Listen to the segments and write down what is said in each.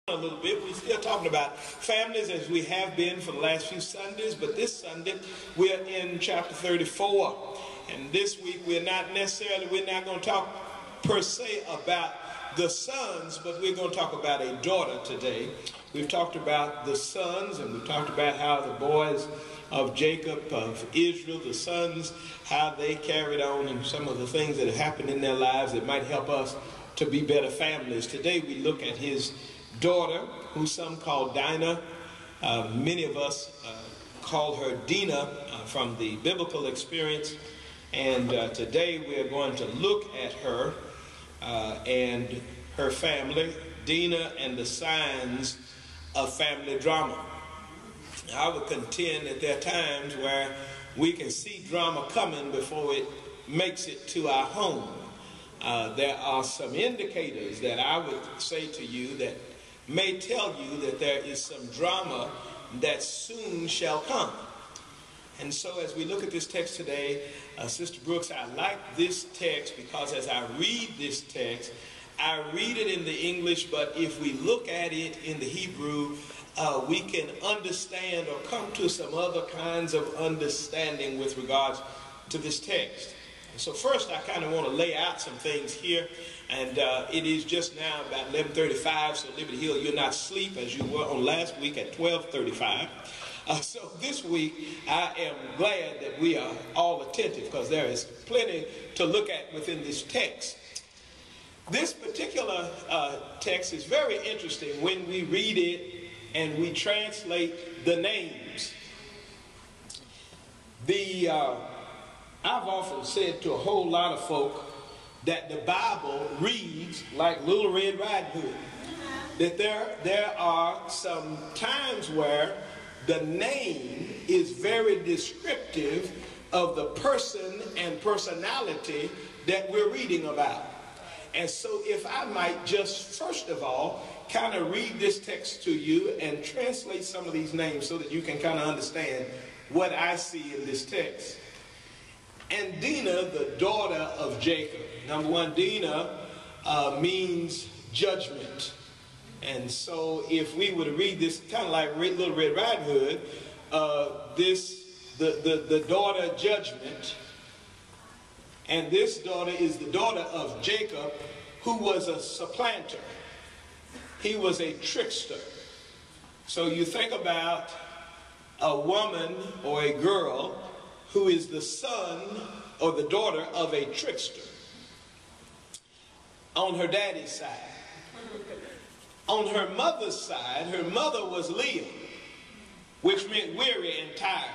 A little bit. We're still talking about families as we have been for the last few Sundays, but this Sunday we're in chapter 34. And this week we're not going to talk per se about the sons, but we're going to talk about a daughter today. We've talked about the sons, and we've talked about how the boys of Jacob, of Israel, the sons, how they carried on, and some of the things that have happened in their lives that might help us to be better families. Today we look at his daughter, who some call Dinah. Many of us call her Dinah from the biblical experience. And today we are going to look at her and her family, Dinah and the signs of family drama. I would contend that there are times where we can see drama coming before it makes it to our home. There are some indicators that I would say to you that may tell you that there is some drama that soon shall come. And so as we look at this text today, Sister Brooks, I like this text because as I read this text, I read it in the English, but if we look at it in the Hebrew, we can understand or come to some other kinds of understanding with regards to this text. So first, I kind of want to lay out some things here, and it is just now about 11:35, so Liberty Hill, you're not asleep as you were on last week at 12:35. So this week, I am glad that we are all attentive because there is plenty to look at within this text. This particular text is very interesting when we read it and we translate the names. I've often said to a whole lot of folk that the Bible reads like Little Red Riding Hood. That there are some times where the name is very descriptive of the person and personality that we're reading about. And so if I might just first of all kind of read this text to you and translate some of these names so that you can kind of understand what I see in this text. And Dinah, the daughter of Jacob. Number one, Dinah means judgment. And so if we were to read this kind of like Little Red Riding Hood, the daughter judgment, and this daughter is the daughter of Jacob, who was a supplanter. He was a trickster. So you think about a woman or a girl who is the son or the daughter of a trickster on her daddy's side. On her mother's side, her mother was Leah, which meant weary and tired.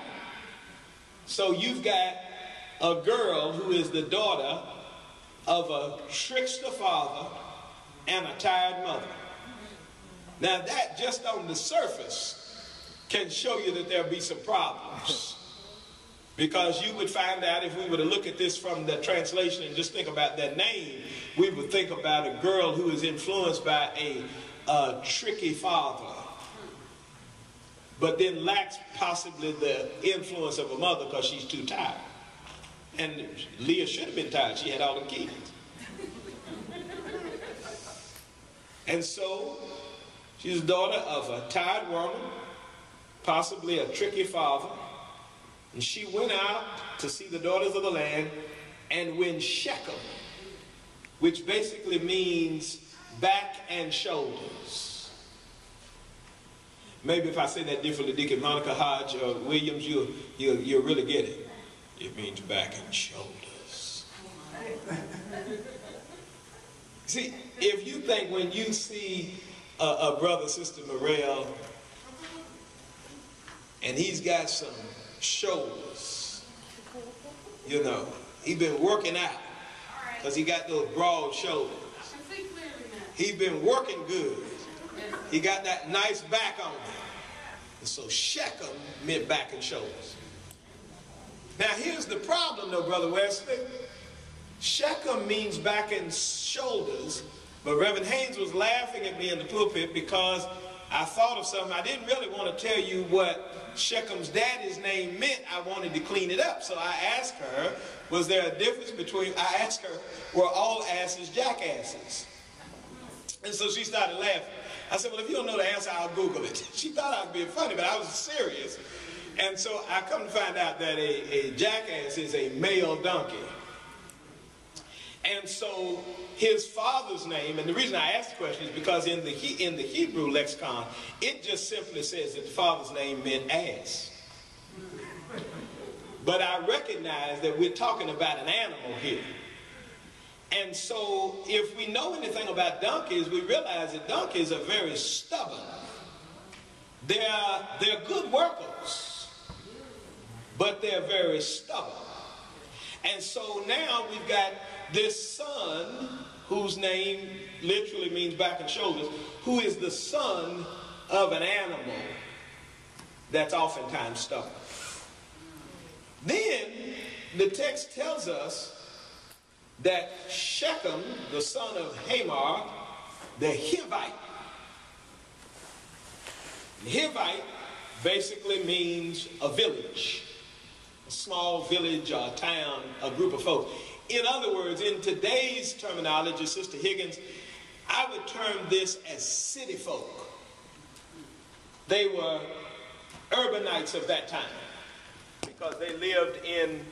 So you've got a girl who is the daughter of a trickster father and a tired mother. Now that just on the surface can show you that there'll be some problems. Because you would find out if we were to look at this from the translation and just think about that name, we would think about a girl who is influenced by a tricky father, but then lacks possibly the influence of a mother because she's too tired. And Leah should have been tired. She had all the kids. And so she's the daughter of a tired woman, possibly a tricky father. And she went out to see the daughters of the land, and when Shechem, which basically means back and shoulders. Maybe if I say that differently, Deacon Monica Hodge or Williams, you'll really get it. It means back and shoulders. See, if you think when you see a brother, Sister Morel, and he's got some shoulders, you know, he's been working out because he got those broad shoulders. He's been working good. He got that nice back on him. And so Shechem meant back and shoulders. Now here's the problem though, Brother Wesley. Shechem means back and shoulders, but Reverend Haynes was laughing at me in the pulpit because I thought of something. I didn't really want to tell you what Shechem's daddy's name meant. I wanted to clean it up. So I asked her, was there a difference between, I asked her, were all asses jackasses? And so she started laughing. I said, well, if you don't know the answer, I'll Google it. She thought I was being funny, but I was serious. And so I come to find out that a jackass is a male donkey. And so his father's name, and the reason I asked the question is because in the Hebrew lexicon, it just simply says that the father's name meant ass. But I recognize that we're talking about an animal here. And so if we know anything about donkeys, we realize that donkeys are very stubborn. They're good workers, but they're very stubborn. And so now we've got this son, whose name literally means back and shoulders, who is the son of an animal that's oftentimes stubborn. Then the text tells us that Shechem, the son of Hamor, the Hivite. Hivite basically means a village, a small village or a town, a group of folks. In other words, in today's terminology, Sister Higgins, I would term this as city folk. They were urbanites of that time because they lived in,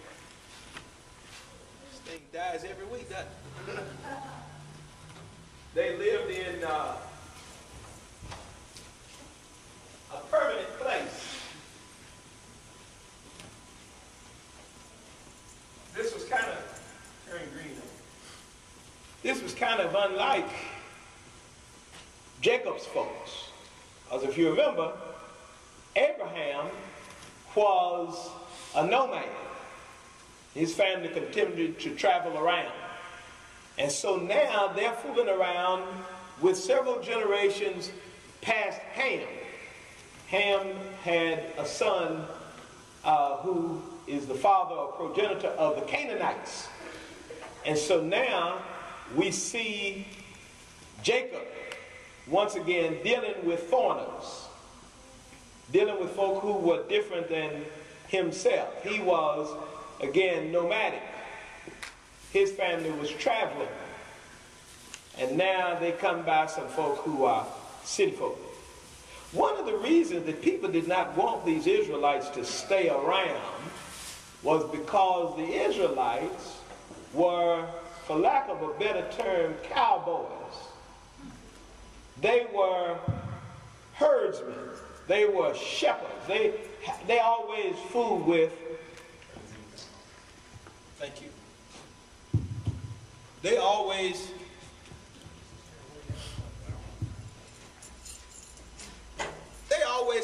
this thing dies every week, doesn't it? They lived in a permanent place. This was kind of, turning green. This was kind of unlike Jacob's folks. Because if you remember, Abraham was a nomad. His family continued to travel around. And so now they're fooling around with several generations past Ham. Ham had a son who is the father or progenitor of the Canaanites. And so now we see Jacob once again dealing with foreigners, dealing with folk who were different than himself. He was, again, nomadic. His family was traveling. And now they come by some folk who are city folk. One of the reasons that people did not want these Israelites to stay around was because the Israelites were, for lack of a better term, cowboys. They were herdsmen. They were shepherds. They always fooled with, thank you. They always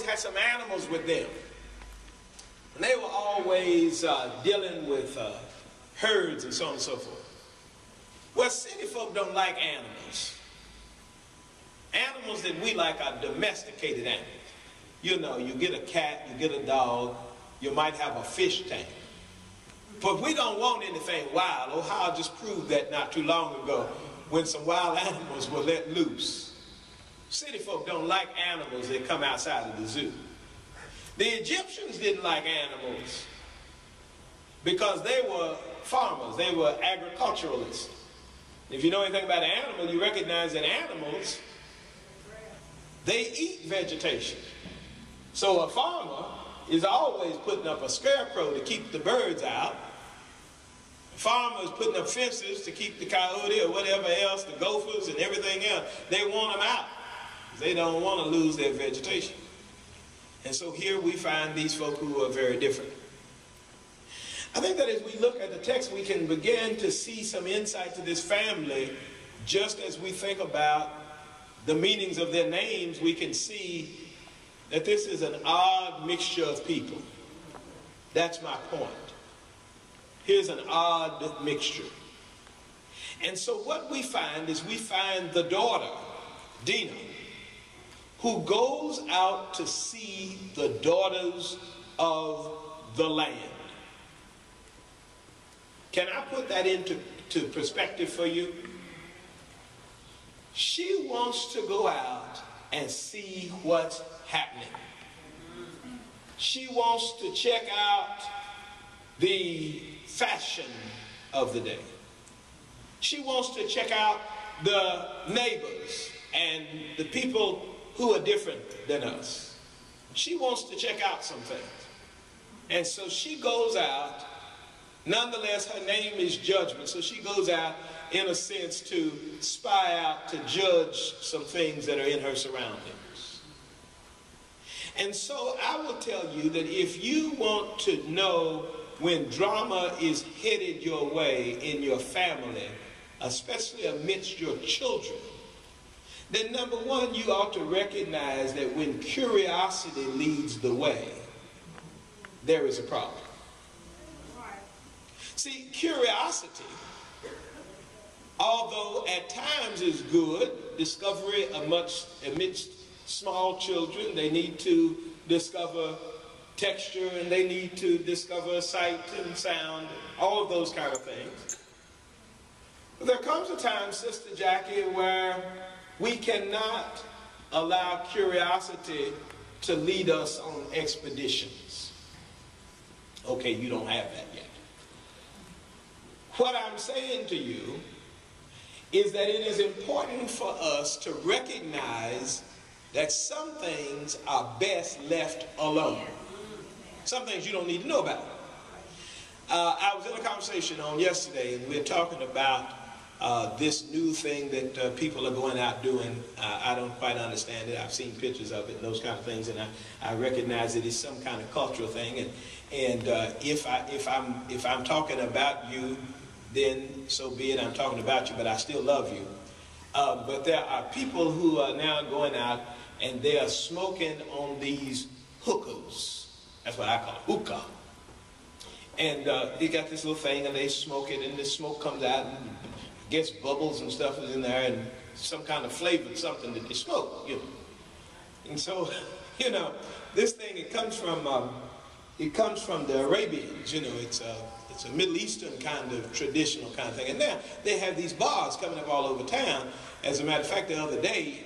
had some animals with them. And they were always dealing with herds and so on and so forth. Well, city folk don't like animals. Animals that we like are domesticated animals. You know, you get a cat, you get a dog, you might have a fish tank. But we don't want anything wild. Ohio just proved that not too long ago when some wild animals were let loose. City folk don't like animals that come outside of the zoo. The Egyptians didn't like animals because they were farmers. They were agriculturalists. If you know anything about an animal, you recognize that animals, they eat vegetation. So a farmer is always putting up a scarecrow to keep the birds out. A farmer is putting up fences to keep the coyote or whatever else, the gophers and everything else. They want them out. They don't want to lose their vegetation. And so here we find these folk who are very different. I think that as we look at the text, we can begin to see some insight to this family. Just as we think about the meanings of their names, we can see that this is an odd mixture of people. That's my point. Here's an odd mixture. And so what we find is we find the daughter, Dinah, who goes out to see the daughters of the land. Can I put that into perspective for you? She wants to go out and see what's happening. She wants to check out the fashion of the day. She wants to check out the neighbors. and the people who are different than us. She wants to check out some things. And so she goes out. Nonetheless, her name is Judgment. So she goes out, in a sense, to spy out, to judge some things that are in her surroundings. And so I will tell you that if you want to know when drama is headed your way in your family, especially amidst your children, then number one, you ought to recognize that when curiosity leads the way, there is a problem. See, curiosity, although at times is good, discovery amidst small children, they need to discover texture and they need to discover sight and sound, all of those kind of things. But there comes a time, Sister Jackie, where we cannot allow curiosity to lead us on expeditions. Okay, you don't have that yet. What I'm saying to you is that it is important for us to recognize that some things are best left alone. Some things you don't need to know about. I was in a conversation on yesterday, and we were talking about this new thing that people are going out doing. I don't quite understand it. I've seen pictures of it and those kind of things, and I recognize it is some kind of cultural thing. And if I'm talking about you, then so be it. I'm talking about you, but I still love you. But there are people who are now going out and they are smoking on these hookahs. That's what I call it, hookah. And they got this little thing and they smoke it, and the smoke comes out and gets bubbles and stuff is in there, and some kind of flavored something that they smoke, you know. And so, you know, this thing, it comes from the Arabians, you know. It's a Middle Eastern kind of traditional kind of thing. And now they have these bars coming up all over town. As a matter of fact, the other day,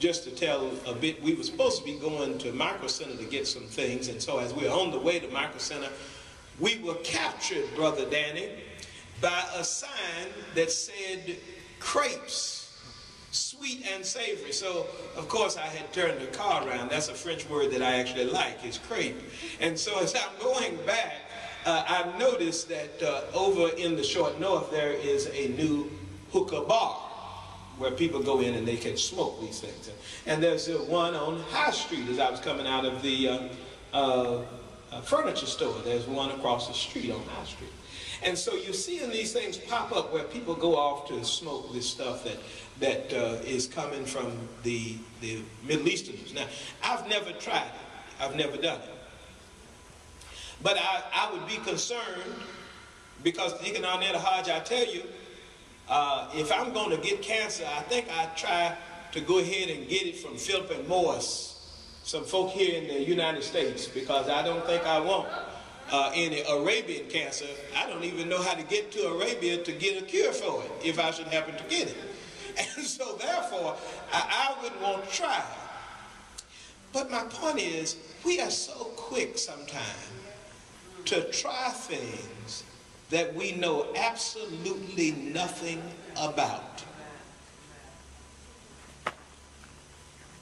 just to tell a bit, we were supposed to be going to Micro Center to get some things, and so as we were on the way to Micro Center, we were captured, Brother Danny, by a sign that said crepes, sweet and savory. So, of course, I had turned the car around. That's a French word that I actually like, is crepe. And so as I'm going back, I've noticed that over in the short north, there is a new hookah bar where people go in and they can smoke these things. And there's one on High Street as I was coming out of the furniture store. There's one across the street on High Street. And so you're seeing these things pop up where people go off to smoke this stuff that is coming from the Middle Easterners. Now, I've never tried it. I've never done it. But I would be concerned because, Deacon Arnett Hodge, I tell you, if I'm going to get cancer, I think I'd try to go ahead and get it from Philip and Morris, some folk here in the United States, because I don't think I want any Arabian cancer. I don't even know how to get to Arabia to get a cure for it, if I should happen to get it. And so therefore, I wouldn't want to try it. But my point is, we are so quick sometimes to try things that we know absolutely nothing about.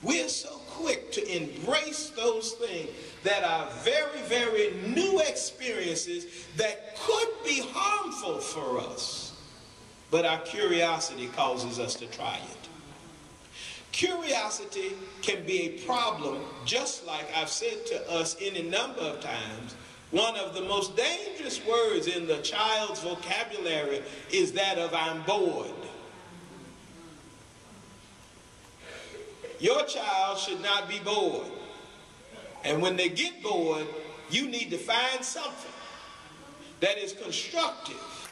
We're so quick to embrace those things that are very, very new experiences that could be harmful for us, but our curiosity causes us to try it. Curiosity can be a problem, just like I've said to us any number of times. One of the most dangerous words in the child's vocabulary is that of "I'm bored." Your child should not be bored. And when they get bored, you need to find something that is constructive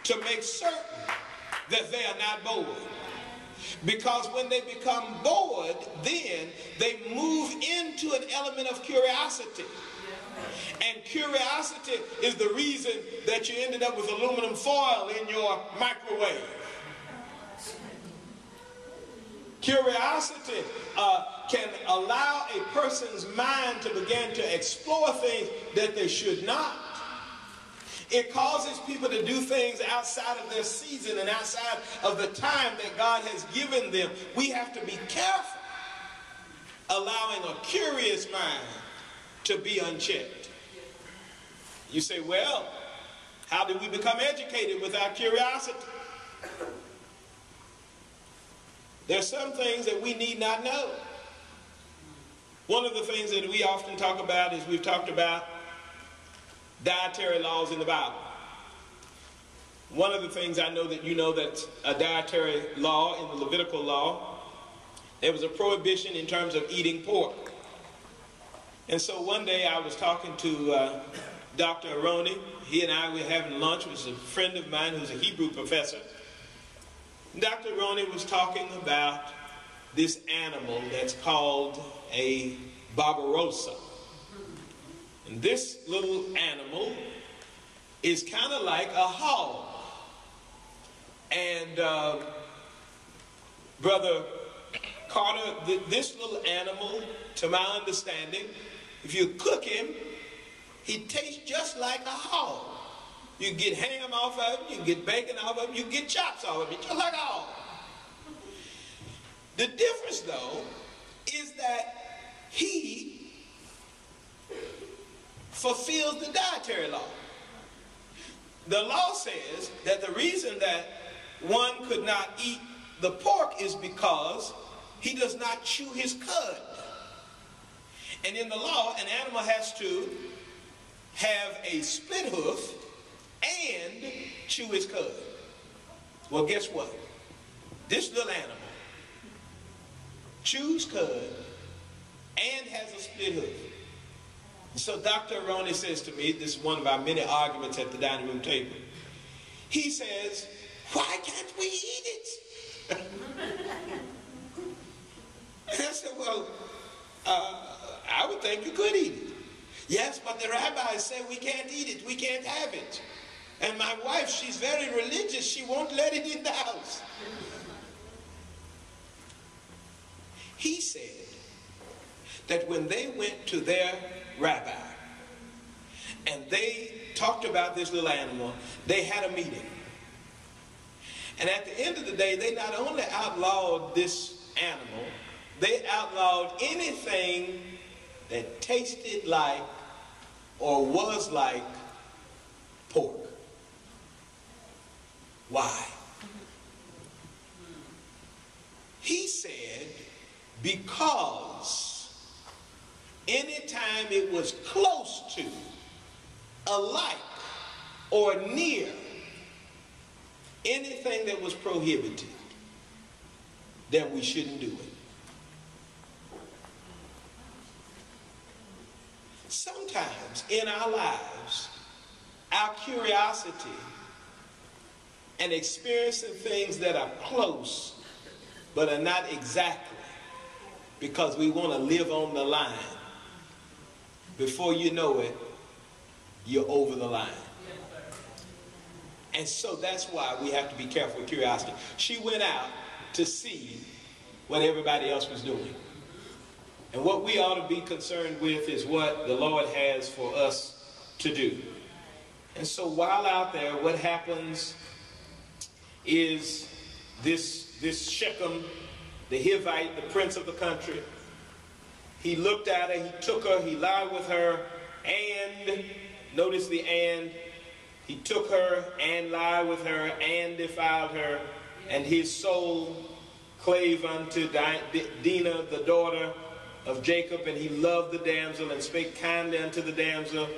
to make certain that they are not bored. Because when they become bored, then they move into an element of curiosity. And curiosity is the reason that you ended up with aluminum foil in your microwave. Curiosity can allow a person's mind to begin to explore things that they should not. It causes people to do things outside of their season and outside of the time that God has given them. We have to be careful allowing a curious mind to be unchecked. You say, well, how did we become educated without curiosity? There's some things that we need not know. One of the things that we often talk about is we've talked about dietary laws in the Bible. One of the things I know that you know that's a dietary law in the Levitical law, there was a prohibition in terms of eating pork. And so one day I was talking to Dr. Aroni. He and I were having lunch. It was a friend of mine who's a Hebrew professor. Dr. Aroni was talking about this animal that's called a barbarossa. And this little animal is kind of like a hog. And Brother Carter, this little animal, to my understanding, if you cook him, he tastes just like a hog. You get ham off of him, you can get bacon off of him, you can get chops off of him, just like a hog. The difference, though, is that he fulfills the dietary law. The law says that the reason that one could not eat the pork is because he does not chew his cud. And in the law, an animal has to have a split hoof and chew his cud. Well, guess what? This little animal chews cud and has a split hoof. So Dr. Aroni says to me, this is one of our many arguments at the dining room table. He says, why can't we eat it? And I said, well, I would think you could eat it. Yes, but the rabbis say we can't eat it, we can't have it. And my wife, she's very religious, she won't let it in the house. He said that when they went to their rabbi and they talked about this little animal, they had a meeting. And at the end of the day, they not only outlawed this animal, they outlawed anything that tasted like or was like pork. Why? He said, because anytime it was close to, alike, or near anything that was prohibited, then we shouldn't do it. Sometimes in our lives, our curiosity and experiencing things that are close but are not exactly, because we want to live on the line. Before you know it, you're over the line. And so that's why we have to be careful with curiosity. She went out to see what everybody else was doing. And what we ought to be concerned with is what the Lord has for us to do. And so while out there, what happens is this Shechem, the Hivite, the prince of the country, he looked at her, he took her, he lied with her, and, notice the and, he took her and lied with her and defiled her, and his soul clave unto Dinah, the daughter of Jacob, and he loved the damsel and spake kindly unto the damsel.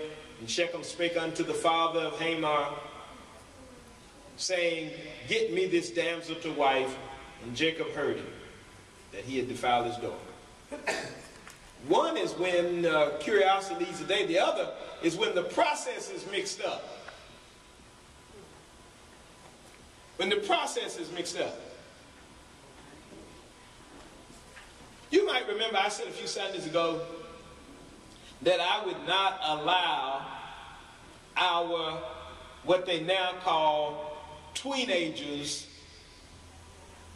And Shechem spake unto the father of Hamor, saying, get me this damsel to wife. And Jacob heard it, that he had defiled his daughter. One is when curiosity leads the day. The other is when the process is mixed up. When the process is mixed up. You might remember I said a few Sundays ago that I would not allow our, what they now call teenagers,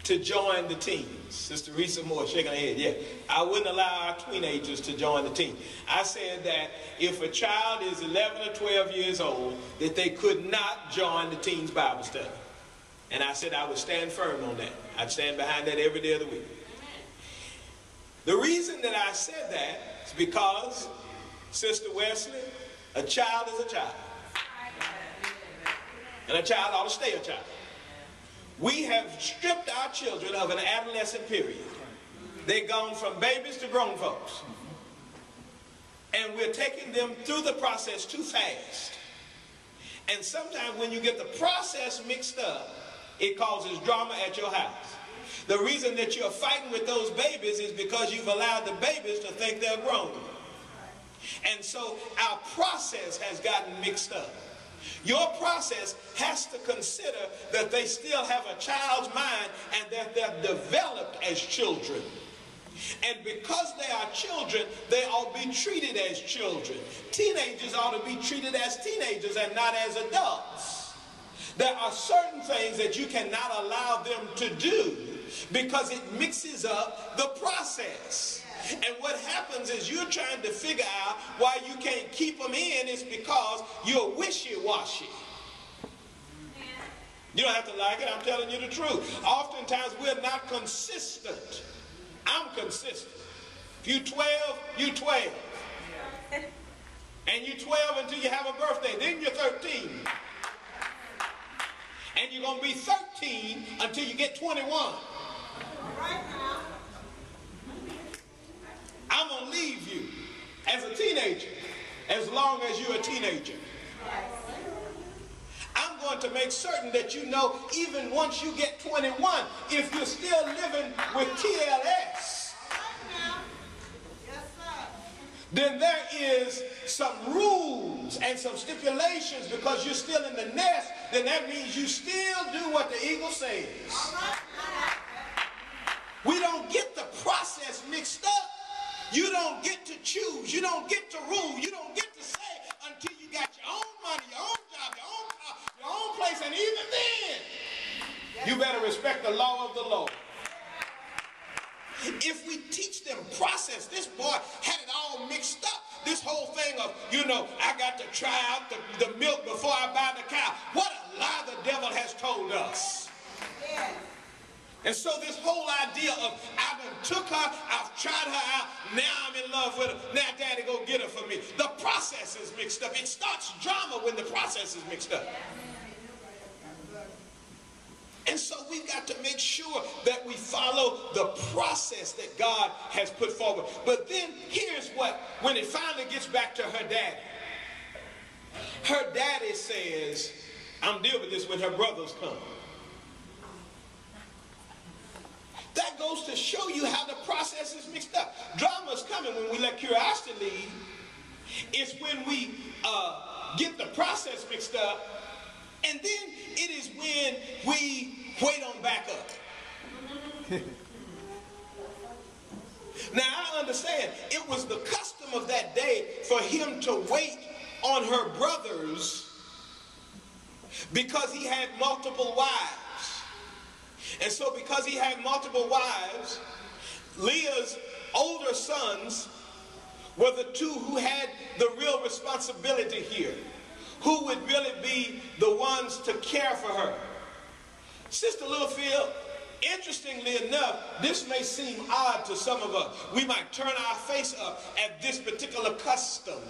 to join the teens. Sister Risa Moore shaking her head. Yeah, I wouldn't allow our teenagers to join the team. I said that if a child is 11 or 12 years old, that they could not join the teens Bible study. And I said I would stand firm on that. I'd stand behind that every day of the week. The reason that I said that is because, Sister Wesley, a child is a child. And a child ought to stay a child. We have stripped our children of an adolescent period. They've gone from babies to grown folks. And we're taking them through the process too fast. And sometimes when you get the process mixed up, it causes drama at your house. The reason that you're fighting with those babies is because you've allowed the babies to think they're grown. And so our process has gotten mixed up. Your process has to consider that they still have a child's mind and that they're developed as children. And because they are children, they ought to be treated as children. Teenagers ought to be treated as teenagers and not as adults. There are certain things that you cannot allow them to do because it mixes up the process. And what happens is you're trying to figure out why you can't keep them in is because you're wishy-washy. You don't have to like it, I'm telling you the truth. Oftentimes we're not consistent. I'm consistent. If you 12, you 12. And you 12 until you have a birthday. Then you're 13. And you're going to be 13 until you get 21. Right now. I'm going to leave you as a teenager as long as you're a teenager. I'm going to make certain that you know even once you get 21, if you're still living with TLS, then there is some rules and some stipulations because you're still in the nest, then that means you still do what the eagle says. We don't get the process mixed up. You don't get to choose. You don't get to rule. You don't get to say until you got your own money, your own job, your own car, your own place. And even then, you better respect the law of the Lord. If we teach them process, this boy had it all mixed up. This whole thing of, you know, I got to try out the milk before I buy the cow. What a lie the devil has told us. Yeah. And so this whole idea of I done took her, I've tried her out, now I'm in love with her, now daddy go get her for me. The process is mixed up. It starts drama when the process is mixed up. And so we've got to make sure that we follow the process that God has put forward. But then here's what, when it finally gets back to her daddy says, I'm dealing with this when her brothers come. That goes to show you how the process is mixed up. Drama's coming when we let curiosity lead. It's when we get the process mixed up. And then it is when we wait on back up. Now I understand it was the custom of that day for him to wait on her brothers because he had multiple wives. And so because he had multiple wives, Leah's older sons were the two who had the real responsibility here, who would really be the ones to care for her. Sister Littlefield, interestingly enough, this may seem odd to some of us. We might turn our face up at this particular custom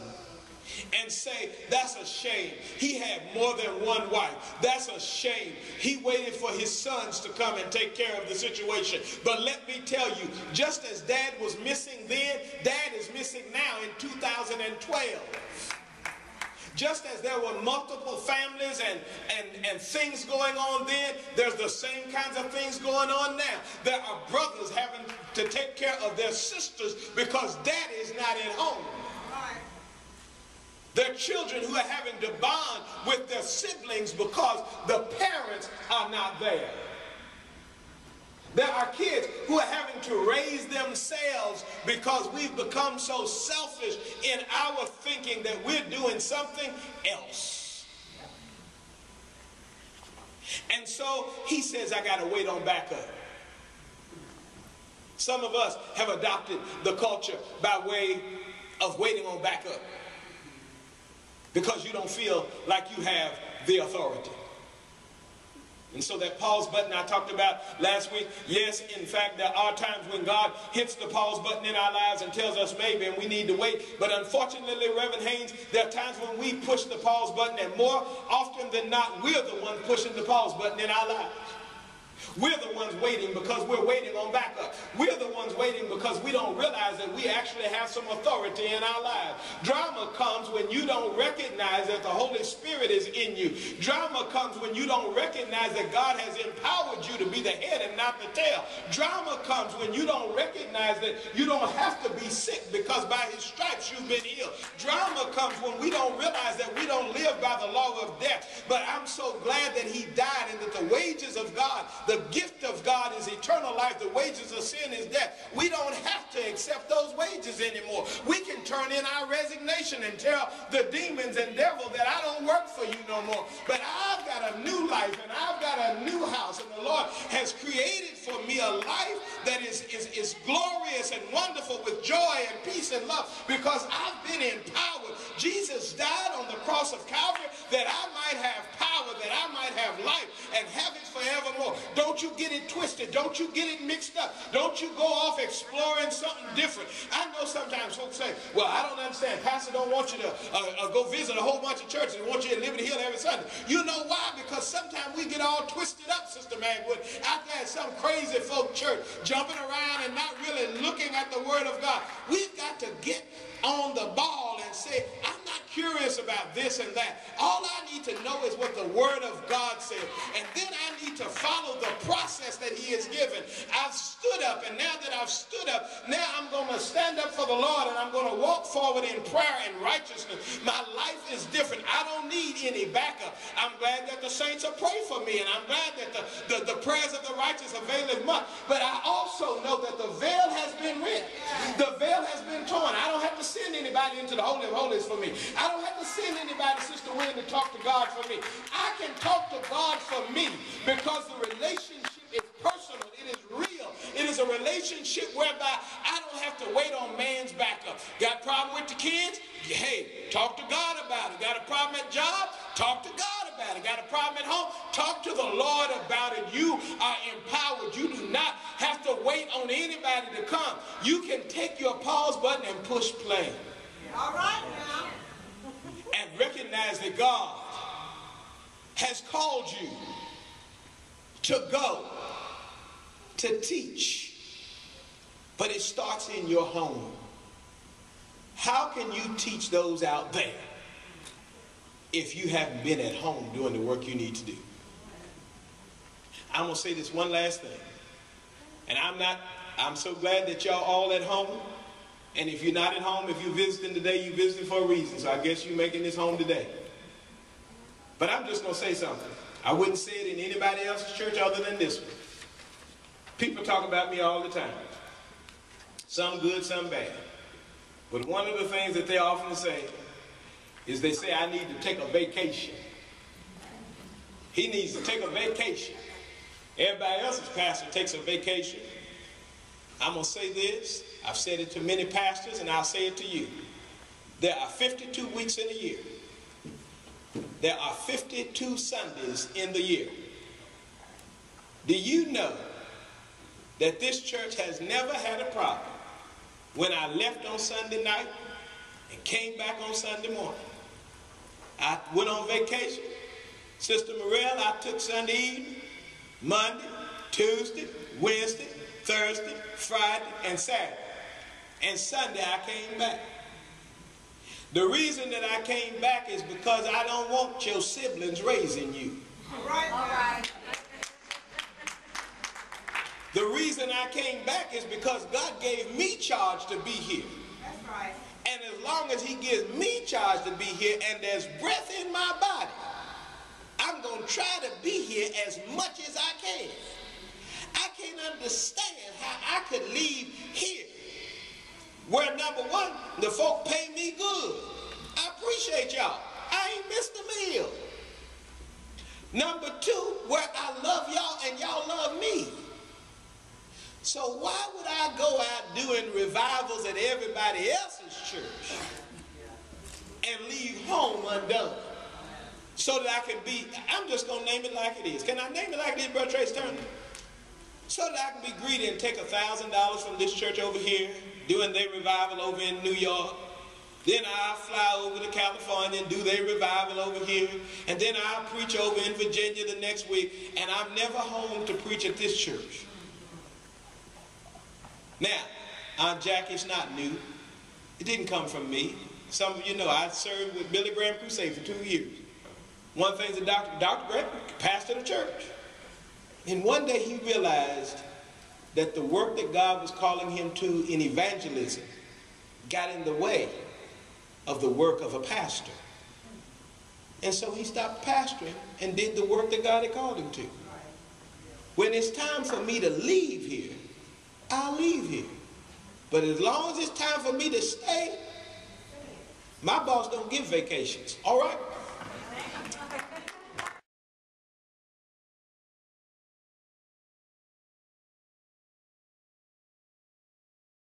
and say, that's a shame. He had more than one wife. That's a shame. He waited for his sons to come and take care of the situation. But let me tell you, just as dad was missing then, dad is missing now in 2012. Just as there were multiple families and things going on then, there's the same kinds of things going on now. There are brothers having to take care of their sisters because daddy is not at home. There are children who are having to bond with their siblings because the parents are not there. There are kids who are having to raise themselves because we've become so selfish in our thinking that we're doing something else. And so he says, I got to wait on back up. Some of us have adopted the culture by way of waiting on backup because you don't feel like you have the authority. And so that pause button I talked about last week, yes, in fact, there are times when God hits the pause button in our lives and tells us maybe and we need to wait. But unfortunately, Reverend Haynes, there are times when we push the pause button, and more often than not, we're the ones pushing the pause button in our lives. We're the ones waiting because we're waiting on backup. We're the ones waiting because we don't realize that we actually have some authority in our lives. Drama comes when you don't recognize that the Holy Spirit is in you. Drama comes when you don't recognize that God has empowered you to be the head and not the tail. Drama comes when you don't recognize that you don't have to be sick because by his stripes you've been healed. Drama comes when we don't realize that we don't live by the law of death. But I'm so glad that he died and that the wages of God, the gift of God is eternal life. The wages of sin is death. We don't have to accept those wages anymore. We can turn in our resignation and tell the demons and devil that I don't work for you no more. But I've got a new life and I've got a new house, and the Lord has created for me a life that is glorious and wonderful with joy and peace and love because I've been empowered. Jesus died on the cross of Calvary that I might have power, that I might have life and have it forevermore. Don't you get it twisted. Don't you get it mixed up. Don't you go off exploring something different. I know sometimes folks say, well, I don't understand. Pastor don't want you to go visit a whole bunch of churches and want you to Liberty Hill every Sunday. You know why? Because sometimes we get all twisted up, Sister Magwood, out there at some crazy folk church, jumping around and not really looking at the Word of God. We've got to get on the ball and say, I'm not curious about this and that. All I need to know is what the Word of God says. And then I need to follow the process that he has given. I've stood up, and now that I've stood up, now I'm going to stand up for the Lord, and I'm going to walk forward in prayer and righteousness. My life is different. I don't need any backup. I'm glad that the saints are praying for me, and I'm glad that the prayers of the righteous availeth much. But I also know that the veil has been rent. The veil has been torn. I don't have to send anybody into the Holy of Holies for me. I don't have to send anybody, Sister Wynn, to talk to God for me. I can talk to God for me because the relationship is personal. It is real. It is a relationship whereby I don't have to wait on man's backup. Got a problem with the kids? Hey, talk to God about it. Got a problem at job? Talk to God about it. Got a problem at home? Talk to the Lord about it. You are empowered. You do not have to wait on anybody to come. You can take your pause button and push play. All right now. And recognize that God has called you to go, to teach, but it starts in your home. How can you teach those out there if you haven't been at home doing the work you need to do? I'm going to say this one last thing. And I'm so glad that y'all all at home. And if you're not at home, if you're visiting today, you're visiting for a reason. So I guess you're making this home today. But I'm just going to say something. I wouldn't say it in anybody else's church other than this one. People talk about me all the time. Some good, some bad. But one of the things that they often say is they say, I need to take a vacation. He needs to take a vacation. Everybody else's pastor takes a vacation. I'm going to say this. I've said it to many pastors, and I'll say it to you. There are 52 weeks in a year. There are 52 Sundays in the year. Do you know that this church has never had a problem when I left on Sunday night and came back on Sunday morning? I went on vacation. Sister Morel, I took Sunday evening, Monday, Tuesday, Wednesday, Thursday, Friday, and Saturday. And Sunday I came back. The reason that I came back is because I don't want your siblings raising you. All right. All right. The reason I came back is because God gave me charge to be here. That's right. And as long as he gives me charge to be here and there's breath in my body, I'm going to try to be here as much as I can. I can't understand how I could leave here where, number one, the folk pay me good. I appreciate y'all. I ain't missed a meal. Number two, where I love y'all and y'all love me. So why would I go out doing revivals at everybody else's church and leave home undone? So that I can be, I'm just going to name it like it is. Can I name it like it is, Brother Trace Turner? So that I can be greedy and take $1,000 from this church over here, doing their revival over in New York. Then I'll fly over to California and do their revival over here. And then I'll preach over in Virginia the next week. And I'm never home to preach at this church. Now, Aunt Jackie's not new. It didn't come from me. Some of you know I served with Billy Graham Crusade for 2 years. One thing's that Dr. Graham, pastor of the church. And one day he realized that the work that God was calling him to in evangelism got in the way of the work of a pastor. And so he stopped pastoring and did the work that God had called him to. When it's time for me to leave here, I'll leave here. But as long as it's time for me to stay, my boss don't give vacations. All right?